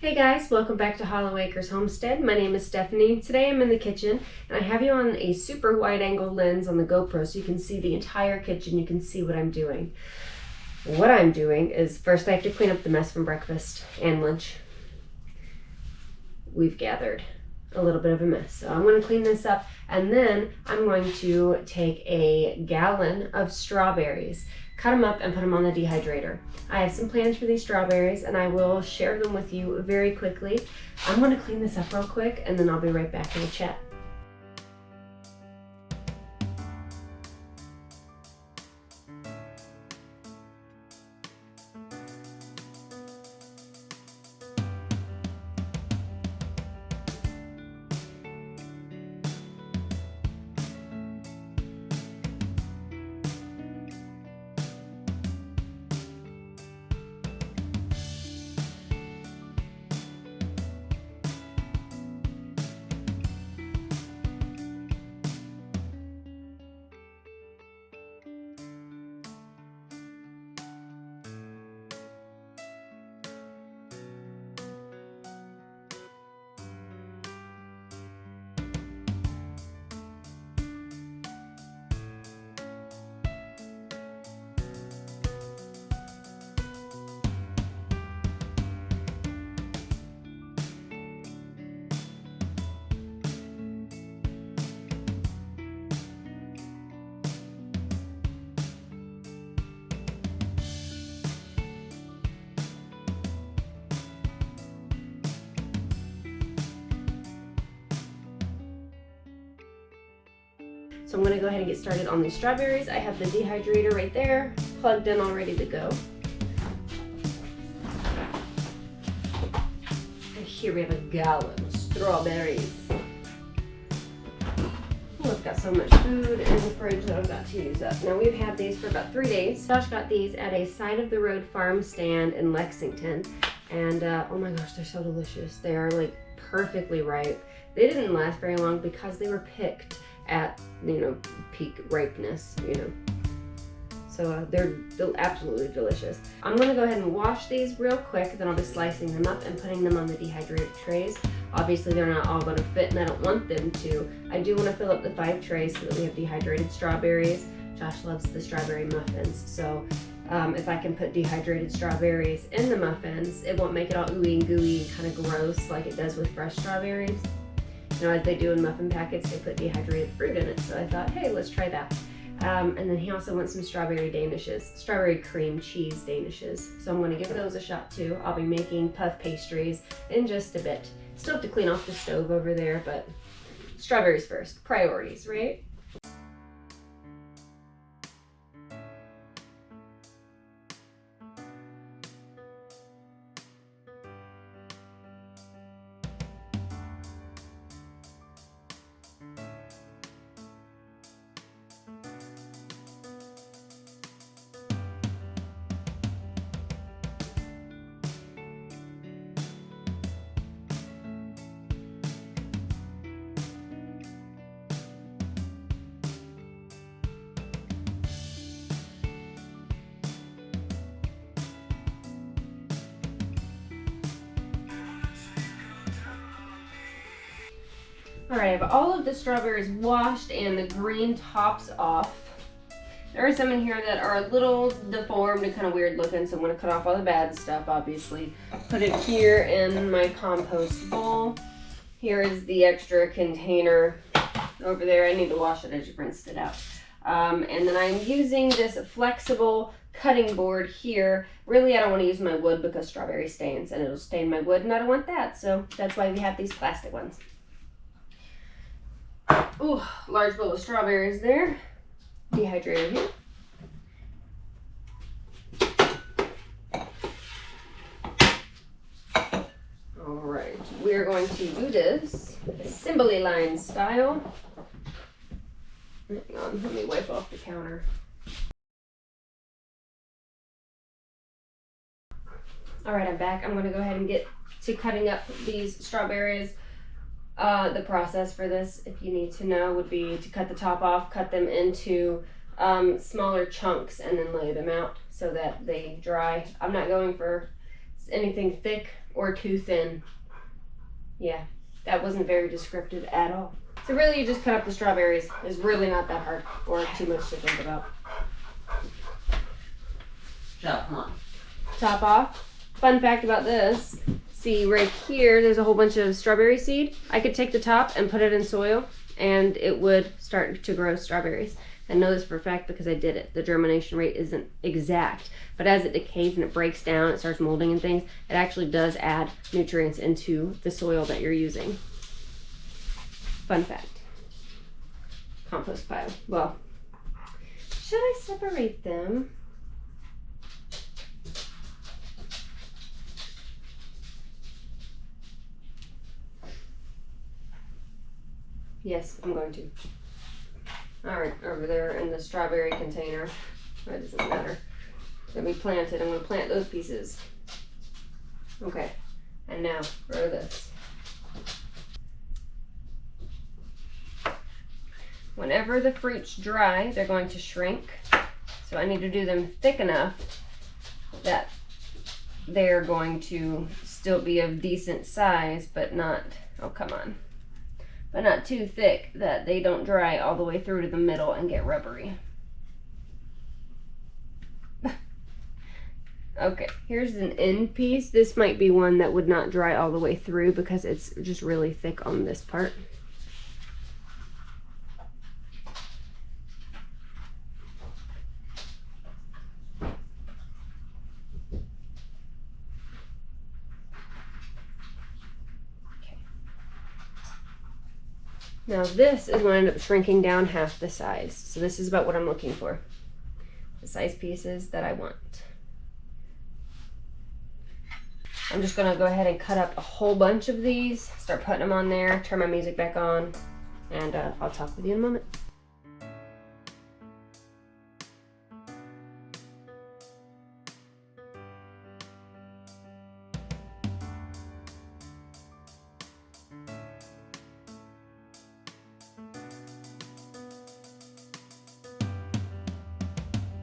Hey guys, welcome back to Hollowacreshomestead. Homestead. My name is Stephanie. Today I'm in the kitchen and I have you on a super wide angle lens on the GoPro so you can see the entire kitchen, you can see what I'm doing. What I'm doing is first I have to clean up the mess from breakfast and lunch. We've gathered a little bit of a mess. So I'm going to clean this up and then I'm going to take a gallon of strawberries, cut them up and put them on the dehydrator. I have some plans for these strawberries and I will share them with you very quickly. I'm going to clean this up real quick and then I'll be right back in the chat. So I'm going to go ahead and get started on these strawberries. I have the dehydrator right there, plugged in, all ready to go. And here we have a gallon of strawberries. Oh, I've got so much food in the fridge that I've got to use up. Now we've had these for about 3 days. Josh got these at a side-of-the-road farm stand in Lexington. And oh my gosh, they're so delicious. They are like perfectly ripe. They didn't last very long because they were picked at, peak ripeness, So they're absolutely delicious. I'm gonna go ahead and wash these real quick, then I'll be slicing them up and putting them on the dehydrated trays. Obviously they're not all gonna fit and I don't want them to. I do wanna fill up the 5 trays so that we have dehydrated strawberries. Josh loves the strawberry muffins, so if I can put dehydrated strawberries in the muffins, it won't make it all ooey and gooey and kind of gross like it does with fresh strawberries. As they do in muffin packets, they put dehydrated fruit in it. So I thought, hey, let's try that. And then he also wants some strawberry danishes, strawberry cream cheese danishes. So I'm going to give those a shot too. I'll be making puff pastries in just a bit. Still have to clean off the stove over there, but strawberries first. Priorities, right? All right, I have all of the strawberries washed and the green tops off. There are some in here that are a little deformed and kind of weird looking, so I'm going to cut off all the bad stuff, obviously. Put it here in my compost bowl. Here is the extra container over there. I need to wash it. I just rinsed it out. And then I'm using this flexible cutting board here. Really, I don't want to use my wood because strawberry stains and it'll stain my wood, and I don't want that, so that's why we have these plastic ones. Ooh, large bowl of strawberries there. Dehydrator here. All right, we're going to do this assembly line style. Hang on, let me wipe off the counter. All right, I'm back. I'm going to go ahead and get to cutting up these strawberries. The process for this, if you need to know, would be to cut the top off, cut them into smaller chunks, and then lay them out so that they dry. I'm not going for anything thick or too thin. Yeah, that wasn't very descriptive at all. So really you just cut up the strawberries. It's really not that hard or too much to think about. So, come on. Top off. Fun fact about this, see right here, there's a whole bunch of strawberry seed. I could take the top and put it in soil and it would start to grow strawberries. I know this for a fact because I did it. The germination rate isn't exact, but as it decays and it breaks down, it starts molding and things, it actually does add nutrients into the soil that you're using. Fun fact. Compost pile. Well, should I separate them? Yes, I'm going to. Alright, over there in the strawberry container. That doesn't matter. Then we planted. I'm going to plant those pieces. Okay. And now, grow this. Whenever the fruits dry, they're going to shrink. So I need to do them thick enough that they're going to still be of decent size, but not, oh come on, but not too thick that they don't dry all the way through to the middle and get rubbery. Okay, here's an end piece. This might be one that would not dry all the way through because it's just really thick on this part. Now this is going to end up shrinking down half the size. So this is about what I'm looking for. The size pieces that I want. I'm just going to go ahead and cut up a whole bunch of these, start putting them on there, turn my music back on, and I'll talk with you in a moment.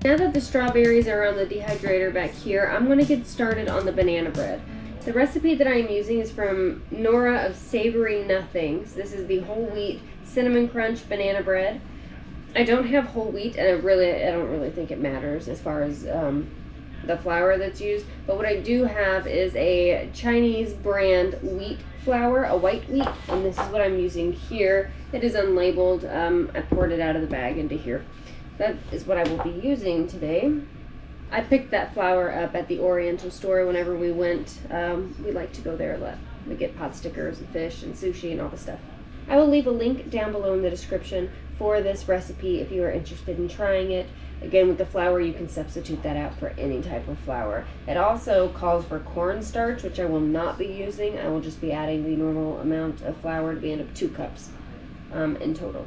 Now that the strawberries are on the dehydrator back here, I'm going to get started on the banana bread. The recipe that I'm using is from Nora of Savory Nothings. This is the whole wheat cinnamon crunch banana bread. I don't have whole wheat, and I don't really think it matters as far as the flour that's used. But what I do have is a Chinese brand wheat flour, a white wheat, and this is what I'm using here. It is unlabeled. I poured it out of the bag into here. That is what I will be using today. I picked that flour up at the Oriental store whenever we went. We like to go there a lot. We get pot stickers and fish and sushi and all the stuff. I will leave a link down below in the description for this recipe if you are interested in trying it. Again, with the flour, you can substitute that out for any type of flour. It also calls for cornstarch, which I will not be using. I will just be adding the normal amount of flour to be end up 2 cups in total.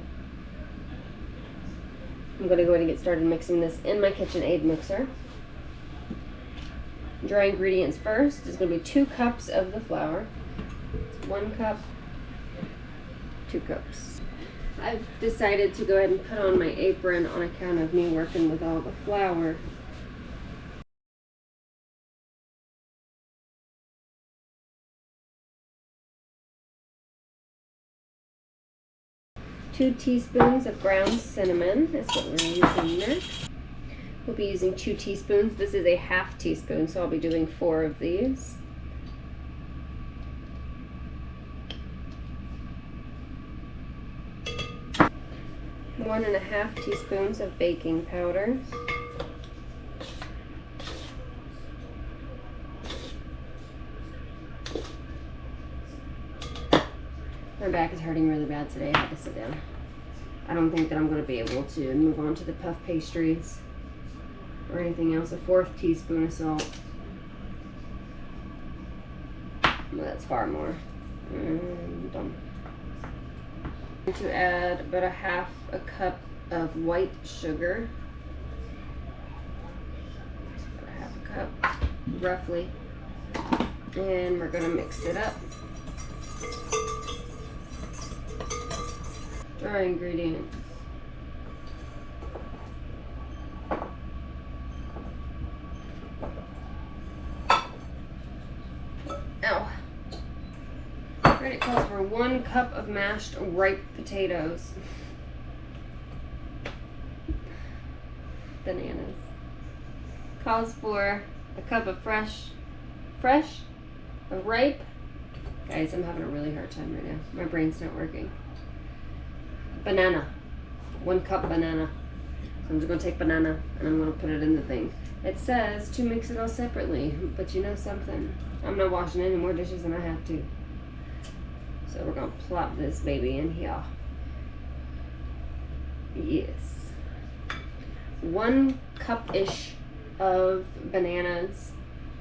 I'm going to go ahead and get started mixing this in my KitchenAid mixer. Dry ingredients first is going to be 2 cups of the flour. 1 cup, 2 cups. I've decided to go ahead and put on my apron on account of me working with all the flour. Two teaspoons of ground cinnamon is what we're using next. We'll be using 2 teaspoons. This is a half teaspoon, so I'll be doing 4 of these. One and a half teaspoons of baking powder. My back is hurting really bad today. I had to sit down. I don't think that I'm going to be able to move on to the puff pastries or anything else. A 4th teaspoon of salt. Well, that's far more. And done. I'm going to add about a half a cup of white sugar. About a half a cup, roughly. And we're going to mix it up. Dry ingredients. Ouch. Right, it calls for 1 cup of mashed ripe potatoes. Bananas. Calls for a cup of fresh, ripe. Guys, I'm having a really hard time right now. My brain's not working. Banana. 1 cup banana. So I'm just gonna take banana and I'm gonna put it in the thing. It says to mix it all separately, but you know something? I'm not washing any more dishes than I have to. So we're gonna plop this baby in here. Yes. 1 cup-ish of bananas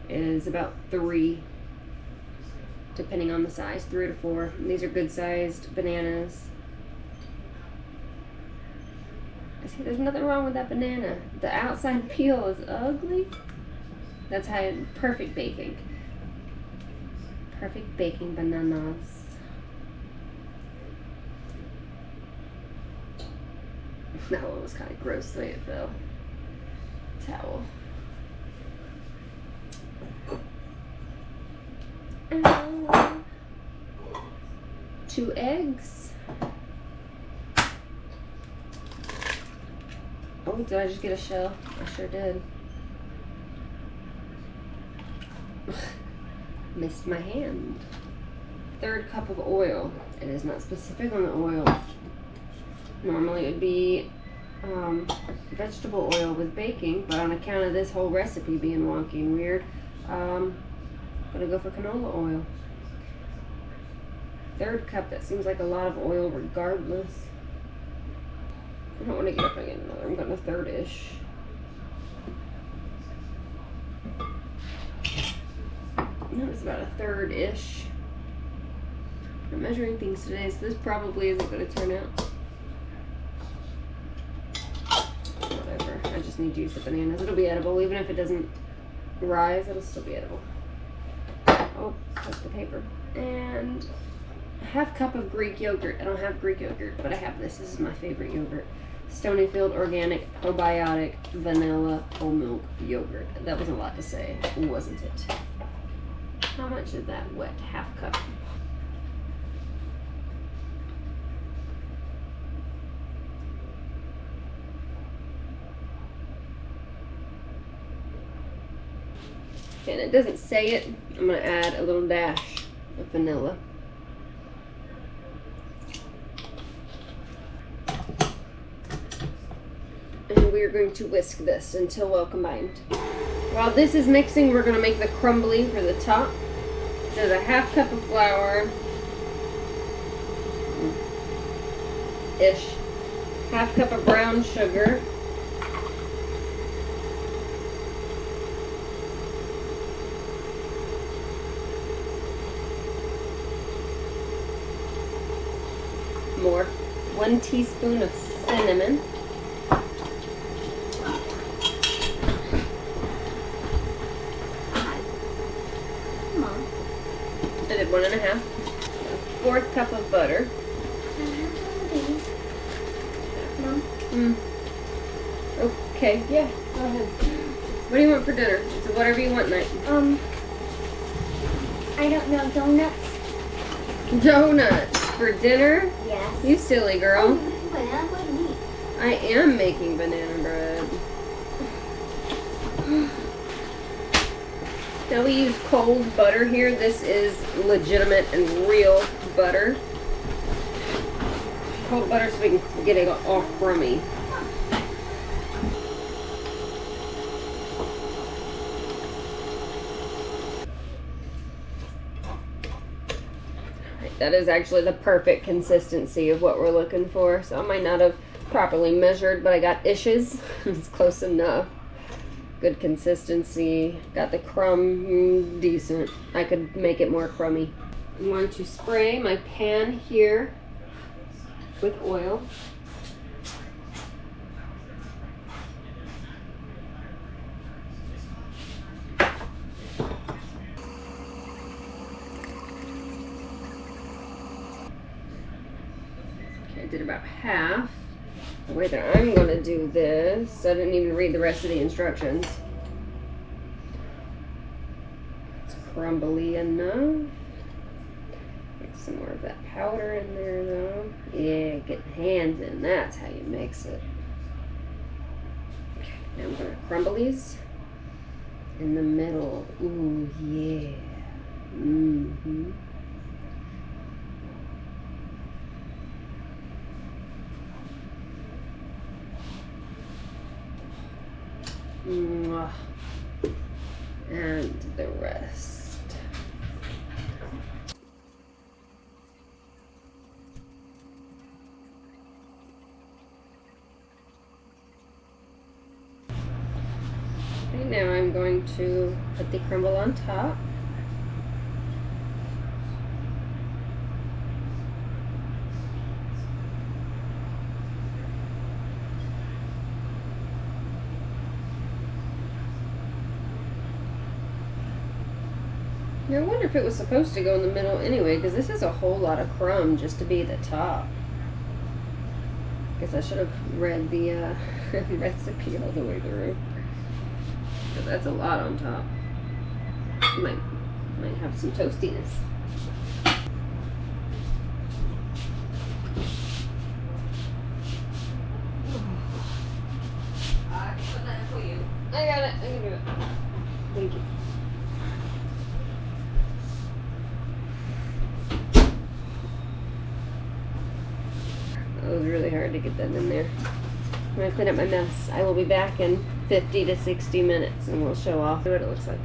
is about 3, depending on the size, 3 to 4. These are good-sized bananas. See, there's nothing wrong with that banana. The outside peel is ugly. That's how perfect baking. Perfect baking bananas. That one was kind of gross the way it fell. Towel. 2 eggs. Oh, did I just get a shell? I sure did. Missed my hand. 1/3 cup of oil. It is not specific on the oil. Normally it would be vegetable oil with baking, but on account of this whole recipe being wonky and weird, I'm gonna go for canola oil. 1/3 cup, that seems like a lot of oil regardless. I don't want to get up and get another. I'm going to 1/3-ish. That was about a 1/3-ish. I'm measuring things today, so this probably isn't going to turn out. Whatever. I just need to use the bananas. It'll be edible. Even if it doesn't rise, it'll still be edible. Oh, that's the paper. And a 1/2 cup of Greek yogurt. I don't have Greek yogurt, but I have this. This is my favorite yogurt. Stonyfield Organic Probiotic Vanilla Whole Milk Yogurt. That was a lot to say, wasn't it? How much is that wet 1/2 cup? And it doesn't say it. I'm going to add a little dash of vanilla. And we're going to whisk this until well combined. While this is mixing, we're going to make the crumbly for the top. So the 1/2 cup of flour, ish, 1/2 cup of brown sugar, more, 1 teaspoon of cinnamon, I did 1 1/2, 1/4 cup of butter. Okay, yeah, go ahead. What do you want for dinner? So whatever you want, Night. I don't know, donuts? Donuts for dinner? Yes. You silly girl. Banana bread meat. I am making banana bread. Now we use cold butter here. This is legitimate and real butter. Cold butter so we can get it all crummy. That is actually the perfect consistency of what we're looking for. So I might not have properly measured, but I got ishes. It's close enough. Good consistency. Got the crumb decent. I could make it more crummy. I'm going to spray my pan here with oil. Okay, I did about half. The way that I'm going to do this, I didn't even read the rest of the instructions. It's crumbly enough. Make some of that powder in there though. Yeah, get hands in. That's how you mix it. Okay, now I'm going to crumble these in the middle. Ooh, yeah. Mm-hmm. Mwah. And the rest. Okay, now I'm going to put the crumble on top. I wonder if it was supposed to go in the middle anyway, because this is a whole lot of crumb just to be at the top. Guess I should have read the recipe all the way through. Because that's a lot on top. Might have some toastiness. I can put that for you. I got it. I can do it. Thank you. It was really hard to get that in there. I'm going to clean up my mess. I will be back in 50 to 60 minutes and we'll show off what it looks like.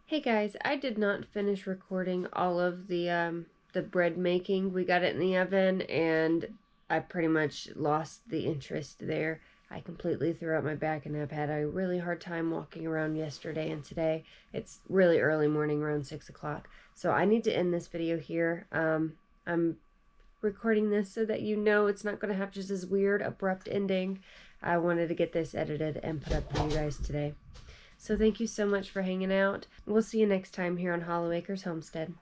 Hey guys, I did not finish recording all of the bread making. We got it in the oven and I pretty much lost the interest there. I completely threw out my back and I've had a really hard time walking around yesterday and today. It's really early morning, around 6 o'clock. So I need to end this video here. I'm recording this so that you know it's not going to have just this weird abrupt ending. I wanted to get this edited and put up for you guys today. So thank you so much for hanging out. We'll see you next time here on Hollow Acres Homestead.